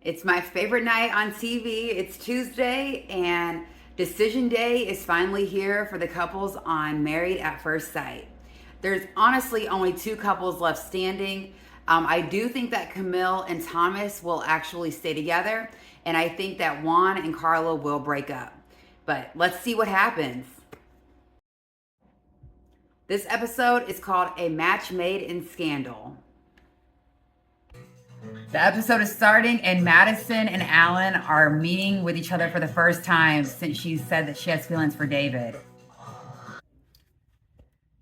It's my favorite night on TV. It's Tuesday, and decision day is finally here for the couples on Married at First Sight. There's honestly only two couples left standing. I do think that Camille and Thomas will actually stay together, and I think that Juan and Carla will break up. But let's see what happens. This episode is called A Match Made in Scandal. The episode is starting, and Madison and Alan are meeting with each other for the first time since she said that she has feelings for David.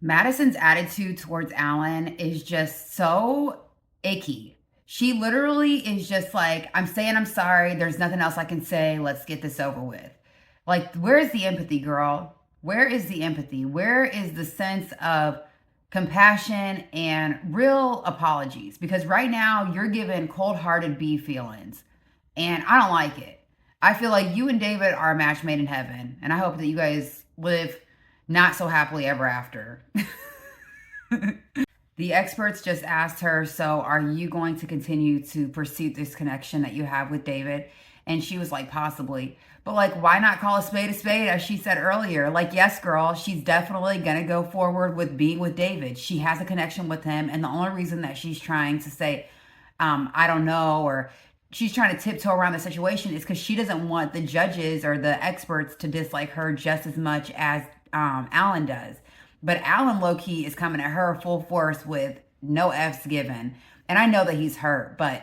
Madison's attitude towards Alan is just so icky. She literally is just like, I'm saying I'm sorry. There's nothing else I can say. Let's get this over with. Like, where's the empathy, girl? Where is the empathy? Where is the sense of compassion and real apologies? Because right now you're giving cold-hearted B feelings, and I don't like it. I feel like you and David are a match made in heaven, and I hope that you guys live not so happily ever after. The experts just asked her, so are you going to continue to pursue this connection that you have with David? And she was like, possibly. But like, why not call a spade, as she said earlier? Like, yes, girl, she's definitely going to go forward with being with David. She has a connection with him. And the only reason that she's trying to say, I don't know, or she's trying to tiptoe around the situation is because she doesn't want the judges or the experts to dislike her just as much as Alan does. But Alan, low-key, is coming at her full force with no F's given. And I know that he's hurt, but,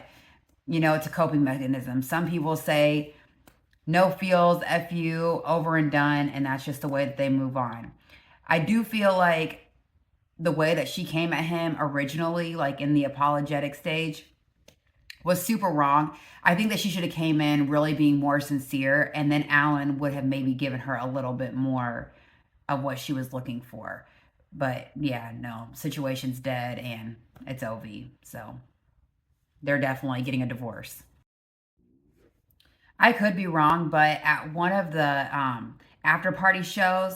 you know, it's a coping mechanism. Some people say no feels, F you, over and done, and that's just the way that they move on. I do feel like the way that she came at him originally, like in the apologetic stage, was super wrong. I think that she should have came in really being more sincere, and then Alan would have maybe given her a little bit more of what she was looking for. But yeah, no, situation's dead and it's OV. So they're definitely getting a divorce. I could be wrong, but at one of the after party shows,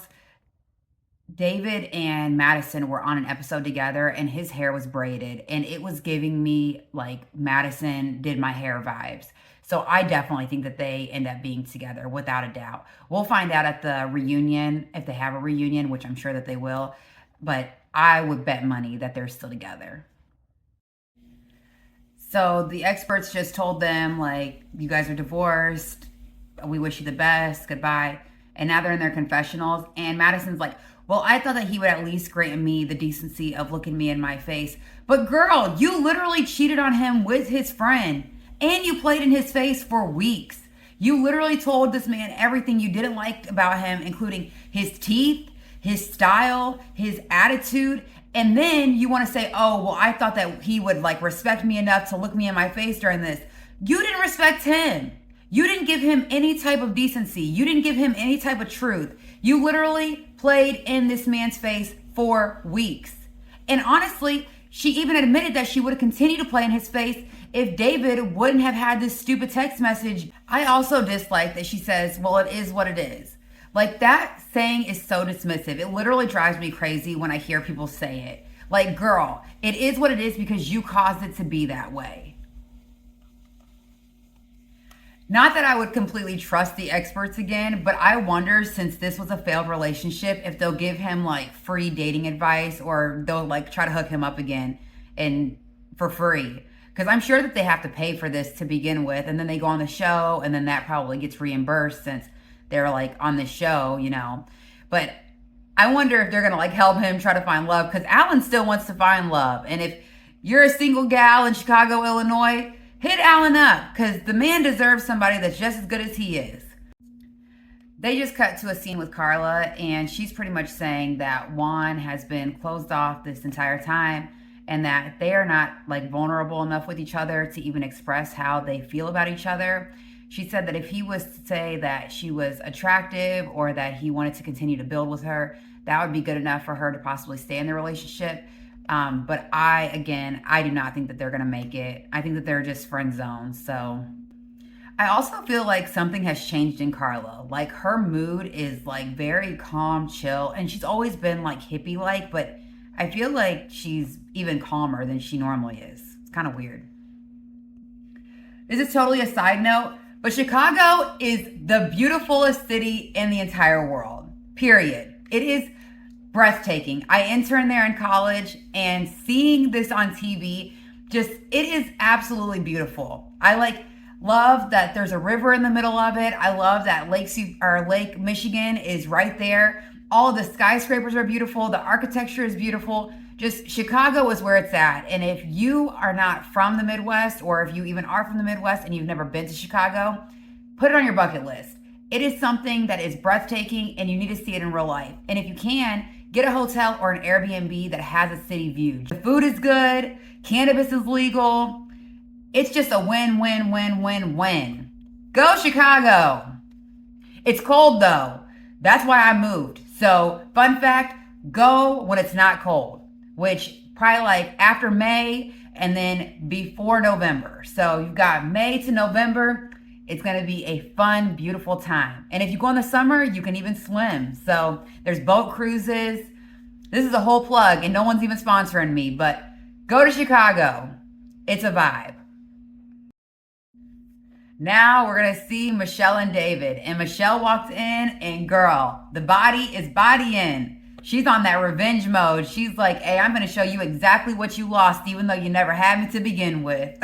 David and Madison were on an episode together, and his hair was braided, and it was giving me like Madison did my hair vibes. So I definitely think that they end up being together without a doubt. We'll find out at the reunion, if they have a reunion, which I'm sure that they will, but I would bet money that they're still together. So the experts just told them, like, you guys are divorced. We wish you the best. Goodbye. And now they're in their confessionals. And Madison's like, well, I thought that he would at least grant me the decency of looking me in my face. But girl, you literally cheated on him with his friend. And you played in his face for weeks. You literally told this man everything you didn't like about him, including his teeth, his style, his attitude. And then you want to say, oh, well, I thought that he would like respect me enough to look me in my face during this. You didn't respect him. You didn't give him any type of decency. You didn't give him any type of truth. You literally played in this man's face for weeks. And honestly, she even admitted that she would have continued to play in his face if David wouldn't have had this stupid text message. I also dislike that she says, well, it is what it is. Like, that saying is so dismissive. It literally drives me crazy when I hear people say it. Like, girl, it is what it is because you caused it to be that way. Not that I would completely trust the experts again, but I wonder, since this was a failed relationship, if they'll give him like free dating advice, or they'll like try to hook him up again and for free. Because I'm sure that they have to pay for this to begin with, and then they go on the show, and then that probably gets reimbursed since they're like on the show, you know. But I wonder if they're gonna like help him try to find love, because Alan still wants to find love. And if you're a single gal in Chicago, Illinois, hit Alan up, because the man deserves somebody that's just as good as he is. They just cut to a scene with Carla, and she's pretty much saying that Juan has been closed off this entire time, and that they are not like vulnerable enough with each other to even express how they feel about each other. She said that if he was to say that she was attractive or that he wanted to continue to build with her, that would be good enough for her to possibly stay in the relationship. But I do not think that they're going to make it. I think that they're just friend zones. So I also feel like something has changed in Carla. Like, her mood is like very calm, chill, and she's always been like hippie-like, but I feel like she's even calmer than she normally is. It's kind of weird. This is totally a side note, but Chicago is the beautifulest city in the entire world. Period. It is breathtaking. I interned there in college, and seeing this on TV, just it is absolutely beautiful. I love that there's a river in the middle of it. I love that Lake Michigan is right there. All of the skyscrapers are beautiful. The architecture is beautiful. Just Chicago is where it's at. And if you are not from the Midwest, or if you even are from the Midwest and you've never been to Chicago, put it on your bucket list. It is something that is breathtaking, and you need to see it in real life. And if you can, get a hotel or an Airbnb that has a city view. The food is good. Cannabis is legal. It's just a win, win, win, win, win. Go Chicago. It's cold though. That's why I moved. So fun fact, go when it's not cold, which probably like after May and then before November. So you've got May to November. It's going to be a fun, beautiful time. And if you go in the summer, you can even swim. So there's boat cruises. This is a whole plug, and no one's even sponsoring me, but go to Chicago. It's a vibe. Now we're going to see Michelle and David. And Michelle walked in, and girl, the body is bodying. She's on that revenge mode. She's like, hey, I'm going to show you exactly what you lost, even though you never had me to begin with.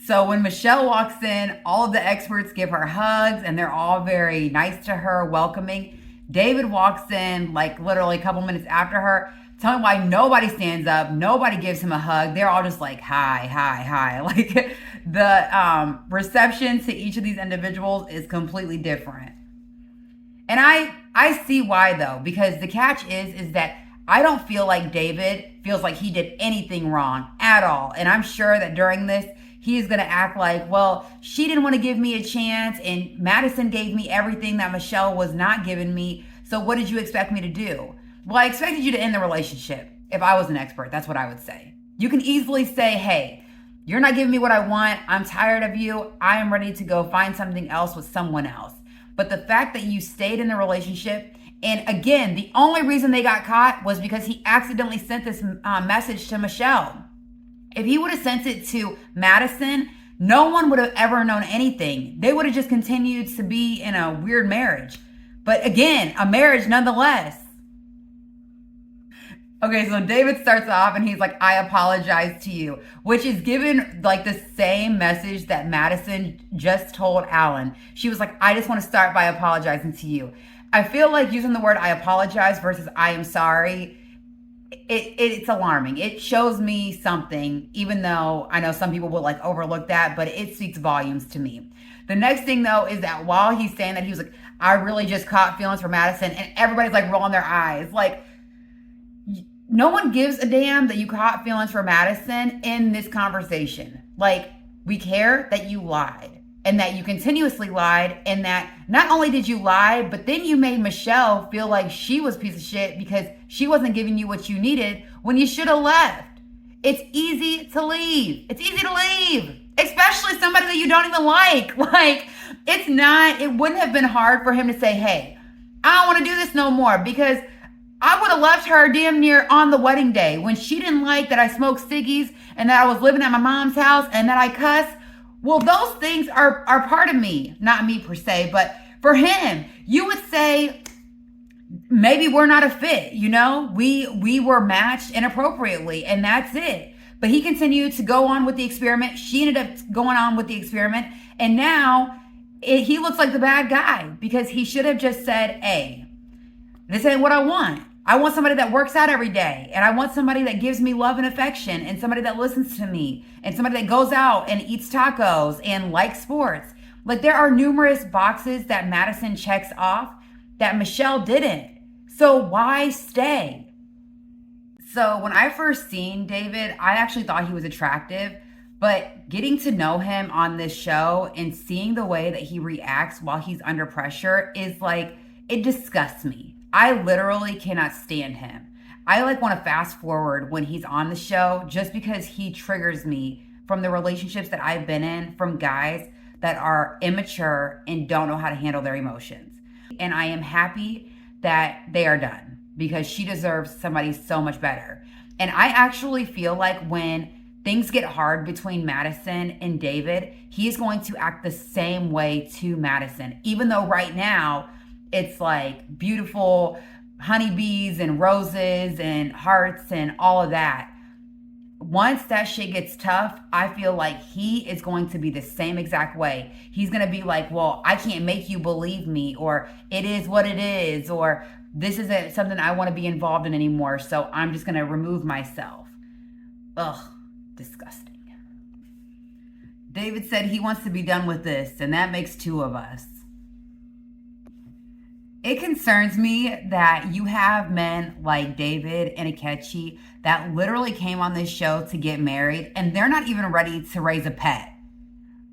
So when Michelle walks in, all of the experts give her hugs, and they're all very nice to her, welcoming. David walks in like literally a couple minutes after her. Tell me why nobody stands up. Nobody gives him a hug. They're all just like, hi, hi, hi. Like the reception to each of these individuals is completely different. And I see why though, because the catch is that I don't feel like David feels like he did anything wrong at all. And I'm sure that during this, he's going to act like, well, she didn't want to give me a chance, and Madison gave me everything that Michelle was not giving me. So what did you expect me to do? Well, I expected you to end the relationship. If I was an expert, that's what I would say. You can easily say, hey, you're not giving me what I want. I'm tired of you. I am ready to go find something else with someone else. But the fact that you stayed in the relationship, and again, the only reason they got caught was because he accidentally sent this message to Michelle. If he would have sent it to Madison, no one would have ever known anything. They would have just continued to be in a weird marriage. But again, a marriage nonetheless. Okay, so David starts off and he's like, I apologize to you, which is given like the same message that Madison just told Alan. She was like, I just want to start by apologizing to you. I feel like using the word I apologize versus I am sorry, it's alarming. It shows me something, even though I know some people will like overlook that, but it speaks volumes to me. The next thing though is that while he's saying that, he was like, I really just caught feelings for Madison, and everybody's like rolling their eyes. Like, no one gives a damn that you caught feelings for Madison in this conversation. Like, we care that you lied, and that you continuously lied, and that not only did you lie, but then you made Michelle feel like she was a piece of shit because she wasn't giving you what you needed when you should have left. It's easy to leave. It's easy to leave, especially somebody that you don't even like. Like, it wouldn't have been hard for him to say, hey, I don't want to do this no more, because I would have left her damn near on the wedding day when she didn't like that I smoked ciggies and that I was living at my mom's house and that I cuss. Well, those things are part of me, not me per se, but for him, you would say, maybe we're not a fit, you know? We were matched inappropriately, and that's it. But he continued to go on with the experiment. She ended up going on with the experiment, and now he looks like the bad guy because he should have just said, hey, this ain't what I want. I want somebody that works out every day, and I want somebody that gives me love and affection, and somebody that listens to me, and somebody that goes out and eats tacos and likes sports. Like, there are numerous boxes that Madison checks off that Michelle didn't. So why stay? So when I first seen David, I actually thought he was attractive, but getting to know him on this show and seeing the way that he reacts while he's under pressure is like, it disgusts me. I literally cannot stand him. I want to fast forward when he's on the show just because he triggers me from the relationships that I've been in from guys that are immature and don't know how to handle their emotions. And I am happy that they are done because she deserves somebody so much better. And I actually feel like when things get hard between Madison and David, he's going to act the same way to Madison. Even though right now it's like beautiful honeybees and roses and hearts and all of that. Once that shit gets tough, I feel like he is going to be the same exact way. He's going to be like, well, I can't make you believe me, or it is what it is, or this isn't something I want to be involved in anymore, so I'm just going to remove myself. Ugh, disgusting. David said he wants to be done with this, and that makes two of us. It concerns me that you have men like David and Akechi that literally came on this show to get married, and they're not even ready to raise a pet.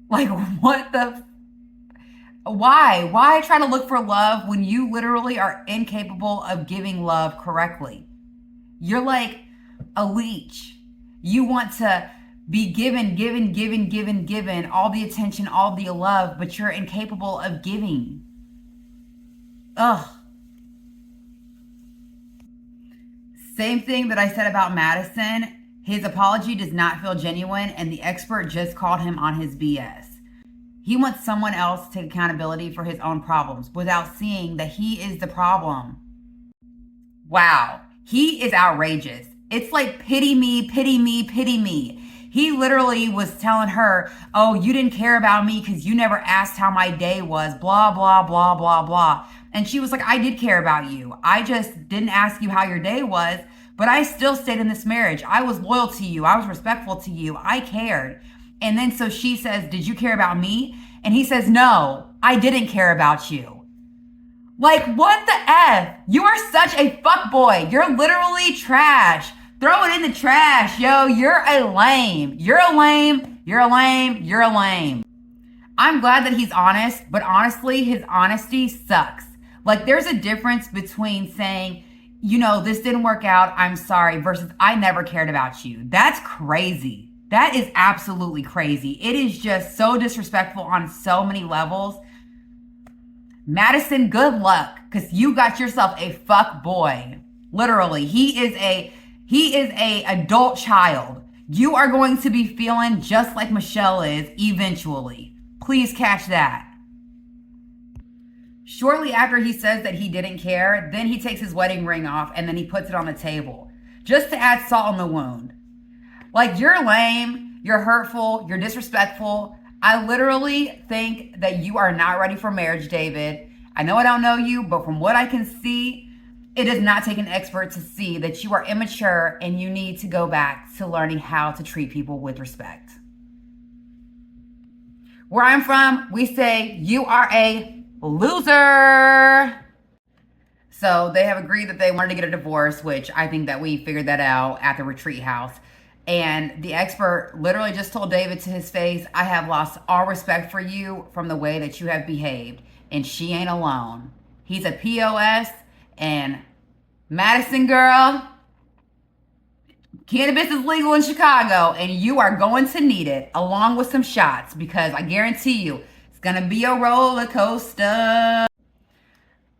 Like, what the... Why? Why try to look for love when you literally are incapable of giving love correctly? You're like a leech. You want to be given all the attention, all the love, but you're incapable of giving. Ugh. Same thing that I said about Madison. His apology does not feel genuine, and the expert just called him on his BS. He wants someone else to take accountability for his own problems without seeing that he is the problem. Wow. He is outrageous. It's like, pity me, pity me, pity me. He literally was telling her, oh, you didn't care about me because you never asked how my day was, blah, blah, blah, blah, blah. And she was like, I did care about you. I just didn't ask you how your day was, but I still stayed in this marriage. I was loyal to you. I was respectful to you. I cared. And then so she says, did you care about me? And he says, no, I didn't care about you. Like, what the F? You are such a fuckboy. You're literally trash. Throw it in the trash, yo. You're a lame. You're a lame. You're a lame. You're a lame. I'm glad that he's honest, but honestly, his honesty sucks. Like, there's a difference between saying, you know, this didn't work out, I'm sorry, versus I never cared about you. That's crazy. That is absolutely crazy. It is just so disrespectful on so many levels. Madison, good luck, because you got yourself a fuck boy. Literally, he is a adult child. You are going to be feeling just like Michelle is eventually. Please catch that. Shortly after he says that he didn't care, then he takes his wedding ring off and then he puts it on the table just to add salt on the wound. Like, you're lame, you're hurtful, you're disrespectful. I literally think that you are not ready for marriage, David. I know I don't know you, but from what I can see, it does not take an expert to see that you are immature and you need to go back to learning how to treat people with respect. Where I'm from, we say you are a loser. So they have agreed that they wanted to get a divorce, which I think that we figured that out at the retreat house. And the expert literally just told David to his face, I have lost all respect for you from the way that you have behaved. And she ain't alone. He's a POS. And Madison, girl, cannabis is legal in Chicago. And you are going to need it along with some shots. Because I guarantee you, it's going to be a roller coaster.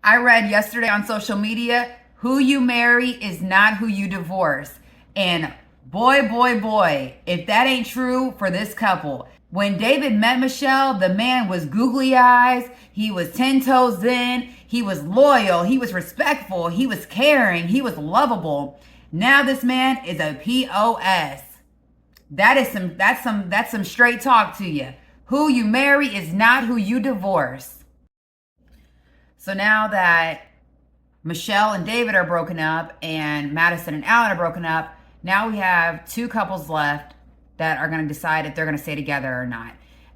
I read yesterday on social media, who you marry is not who you divorce. And boy, if that ain't true for this couple. When David met Michelle, the man was googly eyes. He was 10 toes in. He was loyal. He was respectful. He was caring. He was lovable. Now this man is a POS. That's some straight talk to you. Who you marry is not who you divorce. So now that Michelle and David are broken up and Madison and Alan are broken up, now we have two couples left that are going to decide if they're going to stay together or not.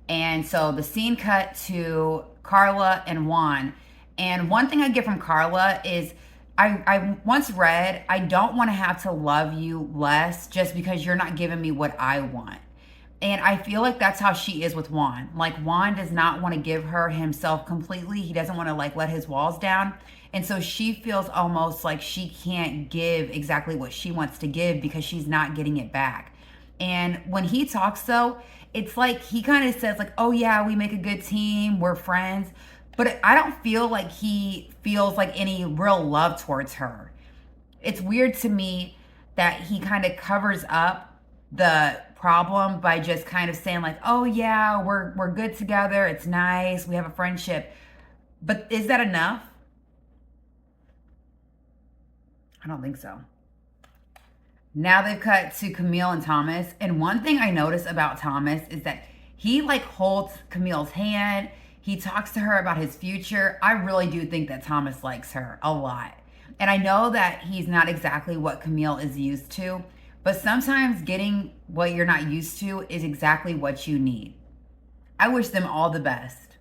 And so the scene cut to Carla and Juan. And one thing I get from Carla is I once read, I don't want to have to love you less just because you're not giving me what I want. And I feel like that's how she is with Juan. Like, Juan does not want to give her himself completely. He doesn't want to let his walls down. And so she feels almost like she can't give exactly what she wants to give because she's not getting it back. And when he talks though, it's like he kind of says like, oh yeah, we make a good team, we're friends. But I don't feel like he feels like any real love towards her. It's weird to me that he kind of covers up the problem by just kind of saying like, "Oh yeah, we're good together. It's nice. We have a friendship." But is that enough? I don't think so. Now they've cut to Camille and Thomas, and one thing I notice about Thomas is that he like holds Camille's hand. He talks to her about his future. I really do think that Thomas likes her a lot. And I know that he's not exactly what Camille is used to, but sometimes getting what you're not used to is exactly what you need. I wish them all the best.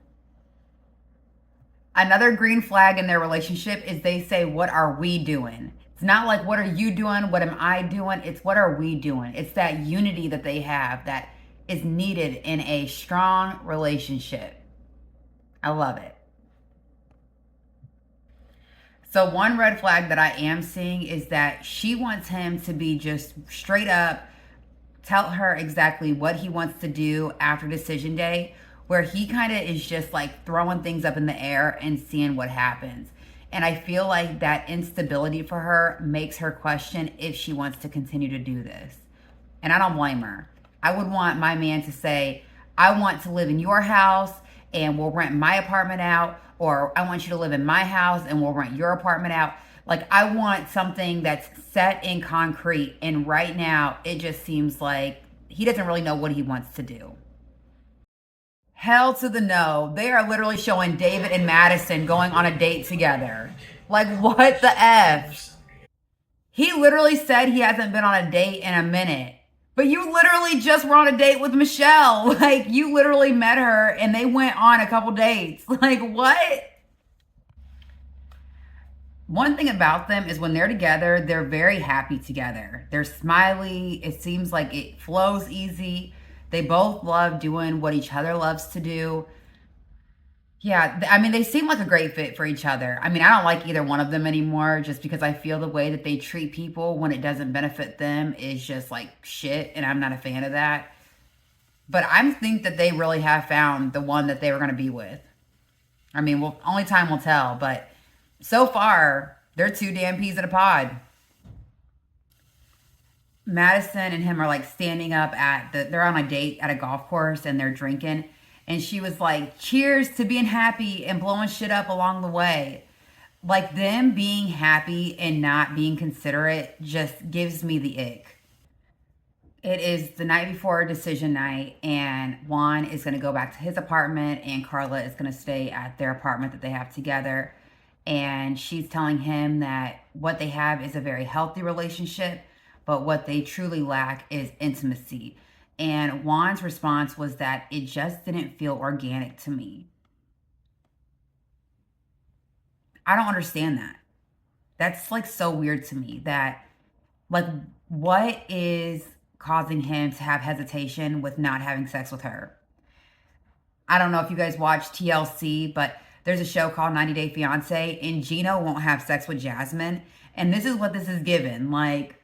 Another green flag in their relationship is they say, "What are we doing?" It's not like, "What are you doing? What am I doing?" It's, "What are we doing?" It's that unity that they have that is needed in a strong relationship. I love it. So one red flag that I am seeing is that she wants him to be just straight up, tell her exactly what he wants to do after decision day, where he kind of is just like throwing things up in the air and seeing what happens. And I feel like that instability for her makes her question if she wants to continue to do this. And I don't blame her. I would want my man to say, "I want to live in your house and we'll rent my apartment out," or "I want you to live in my house and we'll rent your apartment out." Like, I want something that's set in concrete. And right now, it just seems like he doesn't really know what he wants to do. Hell to the no. They are literally showing David and Madison going on a date together. Like, what the F? He literally said he hasn't been on a date in a minute. But you literally just were on a date with Michelle. Like, you literally met her and they went on a couple dates. Like, what? One thing about them is when they're together, they're very happy together. They're smiley. It seems like it flows easy. They both love doing what each other loves to do. Yeah, I mean, they seem like a great fit for each other. I mean, I don't like either one of them anymore just because I feel the way that they treat people when it doesn't benefit them is just like shit, and I'm not a fan of that. But I think that they really have found the one that they were going to be with. I mean, well, only time will tell, but so far, they're two damn peas in a pod. Madison and him are like standing up they're on a date at a golf course and they're drinking. And she was like, "Cheers to being happy and blowing shit up along the way." Like, them being happy and not being considerate just gives me the ick. It is the night before decision night, and Juan is going to go back to his apartment, and Carla is going to stay at their apartment that they have together. And she's telling him that what they have is a very healthy relationship, but what they truly lack is intimacy. And Juan's response was that it just didn't feel organic to me. I don't understand that. That's like so weird to me that, like, what is causing him to have hesitation with not having sex with her? I don't know if you guys watch TLC, but there's a show called 90 Day Fiance, and Gino won't have sex with Jasmine. And this is what this is given. Like,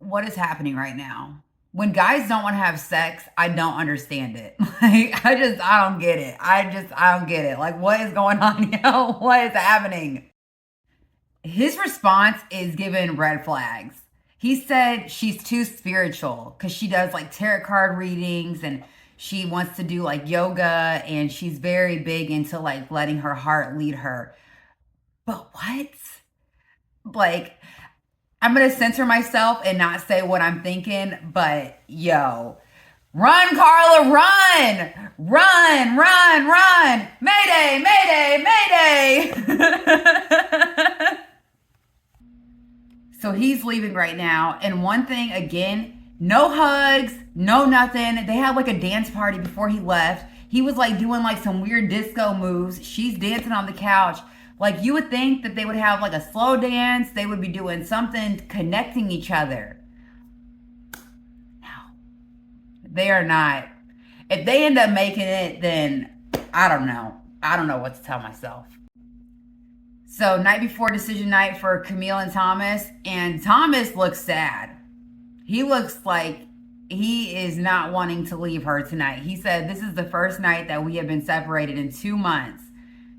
what is happening right now? When guys don't want to have sex, I don't understand it. Like, I don't get it. I don't get it. Like, what is going on, yo? What is happening? His response is given red flags. He said she's too spiritual because she does like tarot card readings and she wants to do like yoga, and she's very big into like letting her heart lead her. But what? Like, I'm going to censor myself and not say what I'm thinking, but yo, run, Carla, run! Run, run, run! Mayday, mayday, mayday! So he's leaving right now. And one thing, again, no hugs, no nothing. They had like a dance party before he left. He was like doing like some weird disco moves. She's dancing on the couch. Like, you would think that they would have like a slow dance. They would be doing something, connecting each other. No, they are not. If they end up making it, then I don't know. I don't know what to tell myself. So night before decision night for Camille and Thomas looks sad. He looks like he is not wanting to leave her tonight. He said, "This is the first night that we have been separated in 2 months."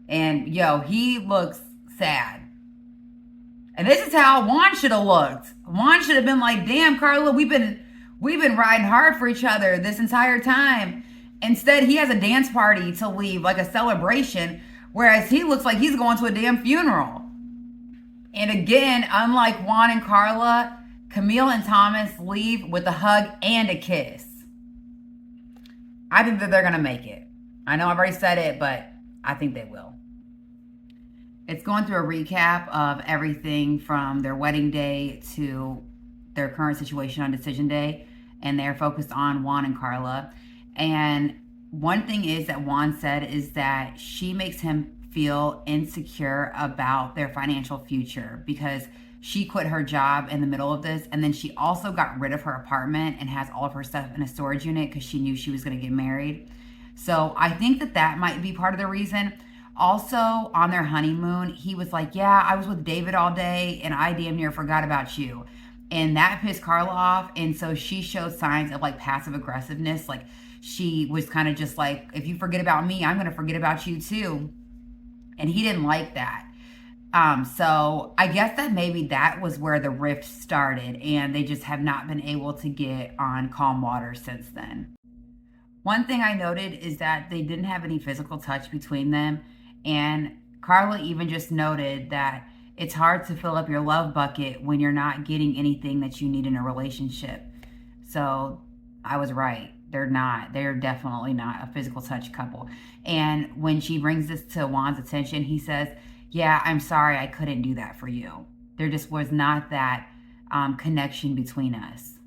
And yo, he looks sad. And this is how Juan should have looked. Juan should have been like, "Damn, Carla, we've We've been riding hard for each other this entire time. Instead, he has a dance party to leave, like a celebration, whereas he looks like he's going to a damn funeral. And again, unlike Juan and Carla, Camille and Thomas leave with a hug and a kiss. I think that they're going to make it. I know I've already said it, but I think they will. It's going through a recap of everything from their wedding day to their current situation on decision day. And they're focused on Juan and Carla. And one thing is that Juan said is that she makes him feel insecure about their financial future because she quit her job in the middle of this, and then she also got rid of her apartment and has all of her stuff in a storage unit because she knew she was going to get married. So I think that that might be part of the reason. Also, on their honeymoon, he was like, yeah, I was with David all day and I damn near forgot about you. And that pissed Carla off. And so she showed signs of like passive aggressiveness. Like she was kind of just like, if you forget about me, I'm going to forget about you too. And he didn't like that. So I guess that maybe that was where the rift started, and they just have not been able to get on calm water since then. One thing I noted is that they didn't have any physical touch between them, and Carla even just noted that it's hard to fill up your love bucket when you're not getting anything that you need in a relationship. So I was right. They're definitely not a physical touch couple. And when she brings this to Juan's attention, he says, yeah, I'm sorry I couldn't do that for you. There just was not that connection between us.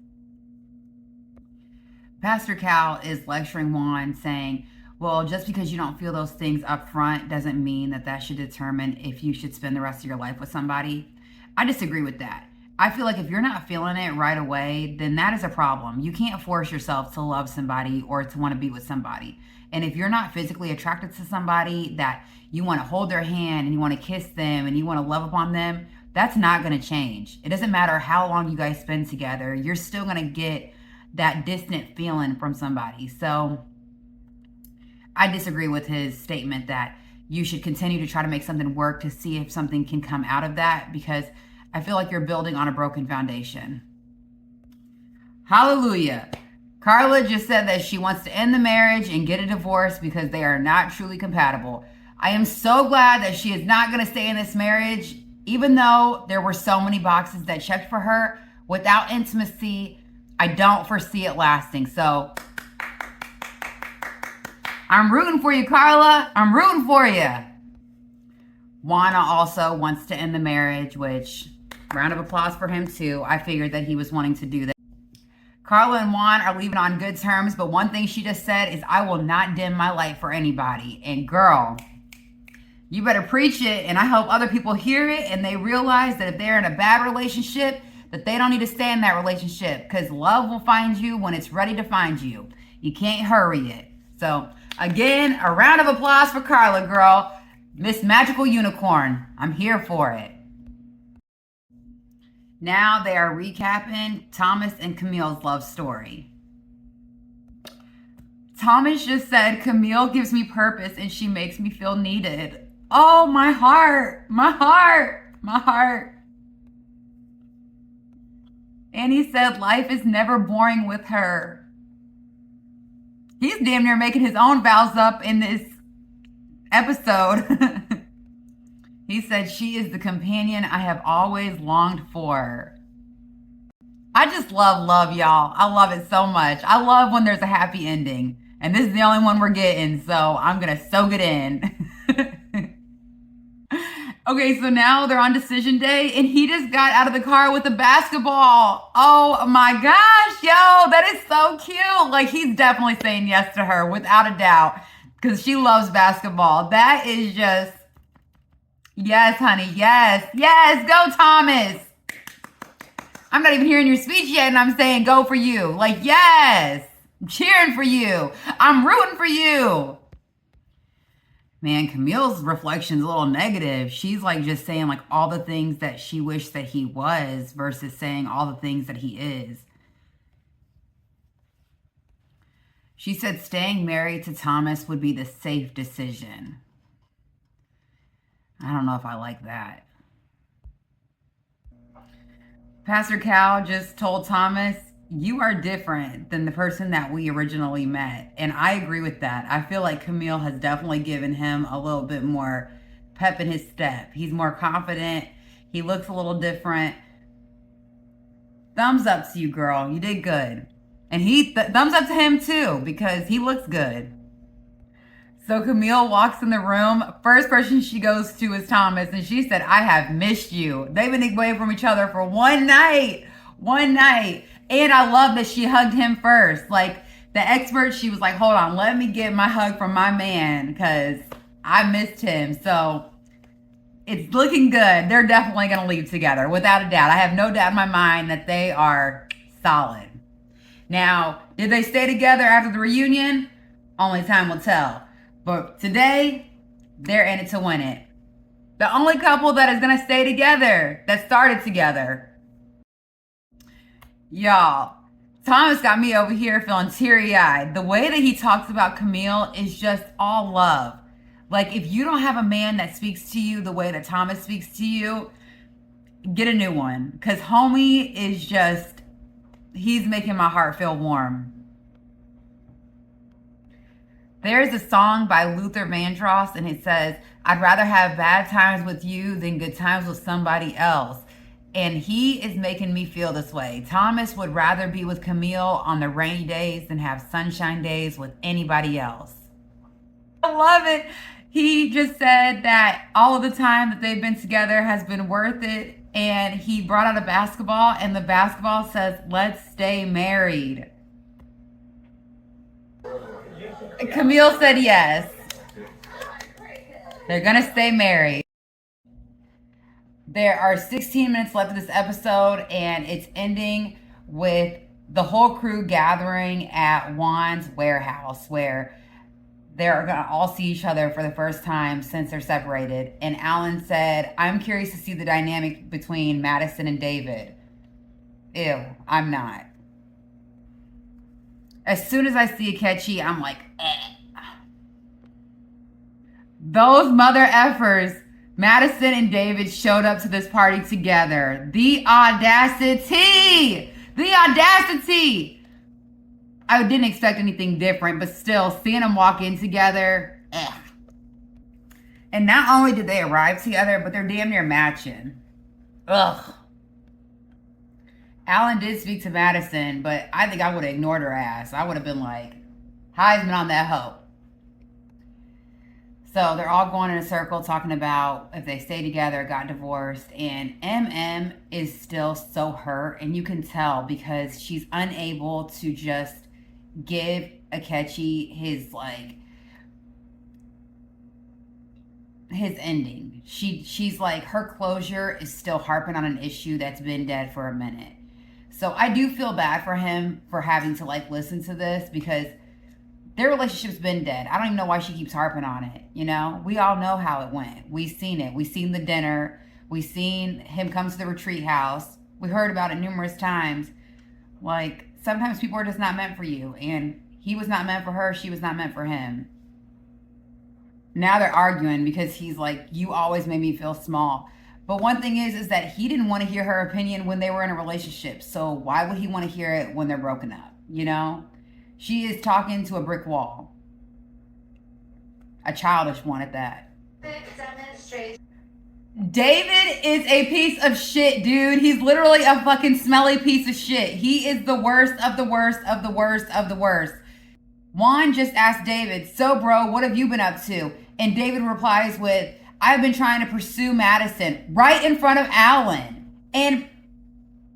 Pastor Cal is lecturing Juan saying, well, just because you don't feel those things up front doesn't mean that that should determine if you should spend the rest of your life with somebody. I disagree with that. I feel like if you're not feeling it right away, then that is a problem. You can't force yourself to love somebody or to want to be with somebody. And if you're not physically attracted to somebody that you want to hold their hand and you want to kiss them and you want to love upon them, that's not going to change. It doesn't matter how long you guys spend together. You're still going to get that distant feeling from somebody. So I disagree with his statement that you should continue to try to make something work to see if something can come out of that, because I feel like you're building on a broken foundation. Hallelujah. Carla just said that she wants to end the marriage and get a divorce because they are not truly compatible. I am so glad that she is not going to stay in this marriage, even though there were so many boxes that checked for her. Without intimacy, I don't foresee it lasting. So I'm rooting for you, Carla. I'm rooting for you. Juana also wants to end the marriage, which, round of applause for him too. I figured that he was wanting to do that. Carla and Juan are leaving on good terms, but one thing she just said is, I will not dim my light for anybody. And girl, you better preach it, and I hope other people hear it and they realize that if they're in a bad relationship, that they don't need to stay in that relationship, because love will find you when it's ready to find you. You can't hurry it. So again, a round of applause for Carla, girl. Miss Magical Unicorn. I'm here for it. Now they are recapping Thomas and Camille's love story. Thomas just said, Camille gives me purpose and she makes me feel needed. Oh, my heart, my heart, my heart. And he said, life is never boring with her. He's damn near making his own vows up in this episode. He said, she is the companion I have always longed for. I just love y'all. I love it so much. I love when there's a happy ending. And this is the only one we're getting, so I'm going to soak it in. Okay, so now they're on decision day, and he just got out of the car with a basketball. Oh my gosh, yo, that is so cute. Like, he's definitely saying yes to her, without a doubt, because she loves basketball. That is just, yes, honey, yes, yes, go Thomas. I'm not even hearing your speech yet, and I'm saying go for you. Like, yes, I'm cheering for you. I'm rooting for you. Man, Camille's reflection's a little negative. She's like just saying like all the things that she wished that he was versus saying all the things that he is. She said staying married to Thomas would be the safe decision. I don't know if I like that. Pastor Cal just told Thomas You are different than the person that we originally met. And I agree with that. I feel like Camille has definitely given him a little bit more pep in his step. He's more confident. He looks a little different. Thumbs up to you, girl. You did good. And thumbs up to him too, because he looks good. So Camille walks in the room. First person she goes to is Thomas, and she said, I have missed you. They've been away from each other for one night. One night. And I love that she hugged him first. Like, the expert, she was like, hold on, let me get my hug from my man, because I missed him. So it's looking good. They're definitely going to leave together, without a doubt. I have no doubt in my mind that they are solid. Now, did they stay together after the reunion? Only time will tell. But today, they're in it to win it. The only couple that is going to stay together, that started together. Y'all, Thomas got me over here feeling teary-eyed. The way that he talks about Camille is just all love. Like, if you don't have a man that speaks to you the way that Thomas speaks to you, get a new one. Because homie is just, he's making my heart feel warm. There's a song by Luther Vandross, and it says, I'd rather have bad times with you than good times with somebody else. And he is making me feel this way. Thomas would rather be with Camille on the rainy days than have sunshine days with anybody else. I love it. He just said that all of the time that they've been together has been worth it. And he brought out a basketball, and the basketball says, let's stay married. Camille said yes. They're going to stay married. There are 16 minutes left of this episode, and it's ending with the whole crew gathering at Juan's warehouse, where they're going to all see each other for the first time since they're separated. And Alan said, I'm curious to see the dynamic between Madison and David. Ew, I'm not. As soon as I see Akechi, I'm like, eh. Those mother effers, Madison and David showed up to this party together. The audacity! The audacity! I didn't expect anything different, but still, seeing them walk in together, eh. And not only did they arrive together, but they're damn near matching. Ugh. Alan did speak to Madison, but I think I would have ignored her ass. I would have been like, Heisman on that hoe. So they're all going in a circle talking about if they stay together, got divorced. And MM is still so hurt. And you can tell because she's unable to just give Akechi his ending. She's like, her closure is still harping on an issue that's been dead for a minute. So I do feel bad for him for having to listen to this, because their relationship's been dead. I don't even know why she keeps harping on it. You know, we all know how it went. We've seen it. We've seen the dinner. We've seen him come to the retreat house. We heard about it numerous times. Like, sometimes people are just not meant for you. And he was not meant for her. She was not meant for him. Now they're arguing because he's like, you always made me feel small. But one thing is that he didn't want to hear her opinion when they were in a relationship. So why would he want to hear it when they're broken up? You know? She is talking to a brick wall. A childish one at that. David is a piece of shit, dude. He's literally a fucking smelly piece of shit. He is the worst of the worst of the worst of the worst. Juan just asked David, so bro, what have you been up to? And David replies with, I've been trying to pursue Madison, right in front of Alan. And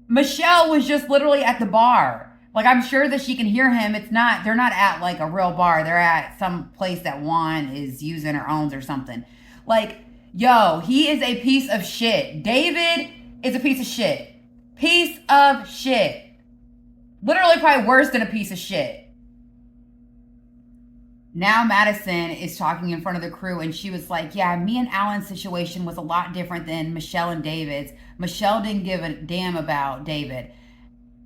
Michelle was just literally at the bar. Like, I'm sure that she can hear him. They're not at a real bar. They're at some place that Juan is using or owns or something. Like, yo, he is a piece of shit. David is a piece of shit. Piece of shit. Literally probably worse than a piece of shit. Now Madison is talking in front of the crew, and she was like, yeah, me and Alan's situation was a lot different than Michelle and David's. Michelle didn't give a damn about David.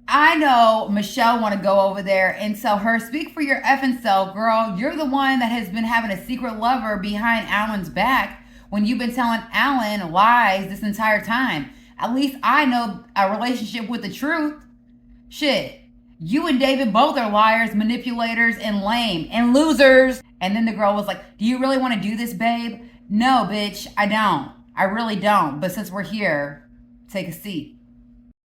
I know Michelle want to go over there and tell her, speak for your effing self, girl. You're the one that has been having a secret lover behind Alan's back when you've been telling Alan lies this entire time. At least I know a relationship with the truth. Shit. You and David both are liars, manipulators, and lame, and losers. And then the girl was like, do you really want to do this, babe? No, bitch, I don't. I really don't. But since we're here, take a seat.